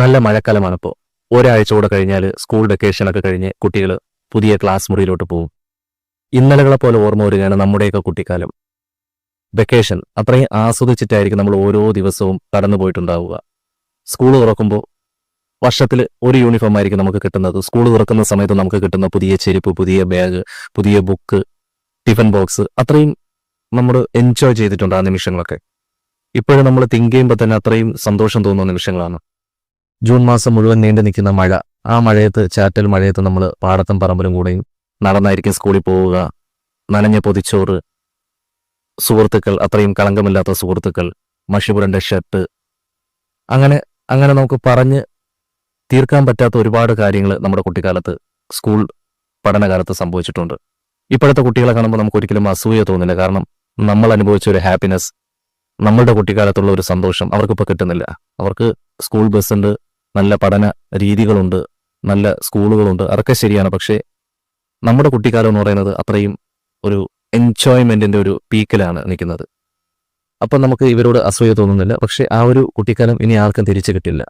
നല്ല മഴക്കാലമാണിപ്പോൾ. ഒരാഴ്ച കൂടെ കഴിഞ്ഞാൽ സ്കൂൾ വെക്കേഷനൊക്കെ കഴിഞ്ഞ് കുട്ടികൾ പുതിയ ക്ലാസ് മുറിയിലോട്ട് പോകും. ഇന്നലകളെ പോലെ ഓർമ്മ വരികയാണ് നമ്മുടെയൊക്കെ കുട്ടിക്കാലം. വെക്കേഷൻ അത്രയും ആസ്വദിച്ചിട്ടായിരിക്കും നമ്മൾ ഓരോ ദിവസവും കടന്നു പോയിട്ടുണ്ടാവുക. സ്കൂൾ തുറക്കുമ്പോൾ വർഷത്തിൽ ഒരു യൂണിഫോം ആയിരിക്കും നമുക്ക് കിട്ടുന്നത്. സ്കൂൾ തുറക്കുന്ന സമയത്ത് നമുക്ക് കിട്ടുന്ന പുതിയ ചെരുപ്പ്, പുതിയ ബാഗ്, പുതിയ ബുക്ക്, ടിഫിൻ ബോക്സ്, അത്രയും നമ്മൾ എൻജോയ് ചെയ്തിട്ടുണ്ട് ആ നിമിഷങ്ങളൊക്കെ. ഇപ്പോഴും നമ്മൾ തിങ്ക് ചെയ്യുമ്പോൾ തന്നെ അത്രയും സന്തോഷം തോന്നുന്ന നിമിഷങ്ങളാണ്. ജൂൺ മാസം മുഴുവൻ നീണ്ടു നിൽക്കുന്ന മഴ, ആ മഴയത്ത്, ചാറ്റൽ മഴയത്ത് നമ്മൾ പാടത്തും പറമ്പിലും കൂടെയും നടന്നായിരിക്കും സ്കൂളിൽ പോവുക. നനഞ്ഞ പൊതിച്ചോറ്, സുഹൃത്തുക്കൾ, അത്രയും കളങ്കമില്ലാത്ത സുഹൃത്തുക്കൾ, മഷിപുരണ്ട ഷർട്ട്, അങ്ങനെ അങ്ങനെ നമുക്ക് പറഞ്ഞ് തീർക്കാൻ പറ്റാത്ത ഒരുപാട് കാര്യങ്ങൾ നമ്മുടെ കുട്ടിക്കാലത്ത്, സ്കൂൾ പഠനകാലത്ത് സംഭവിച്ചിട്ടുണ്ട്. ഇപ്പോഴത്തെ കുട്ടികളെ കാണുമ്പോൾ നമുക്ക് ഒരിക്കലും അസൂയ തോന്നില്ല. കാരണം നമ്മൾ അനുഭവിച്ച ഒരു ഹാപ്പിനെസ്, നമ്മളുടെ കുട്ടിക്കാലത്തുള്ള ഒരു സന്തോഷം അവർക്കിപ്പോൾ കിട്ടുന്നില്ല. അവർക്ക് സ്കൂൾ ബസ്സുണ്ട്, നല്ല പഠന രീതികളുണ്ട്, നല്ല സ്കൂളുകളുണ്ട്, അതൊക്കെ ശരിയാണ്. പക്ഷേ നമ്മുടെ കുട്ടിക്കാലം എന്ന് പറയുന്നത് അത്രയും ഒരു എൻജോയ്മെന്റിന്റെ ഒരു പീക്കിലാണ് നിൽക്കുന്നത്. അപ്പം നമുക്ക് ഇവരോട് അസൂയ തോന്നുന്നില്ല. പക്ഷേ ആ ഒരു കുട്ടിക്കാലം ഇനി ആർക്കും തിരിച്ചു കിട്ടില്ല.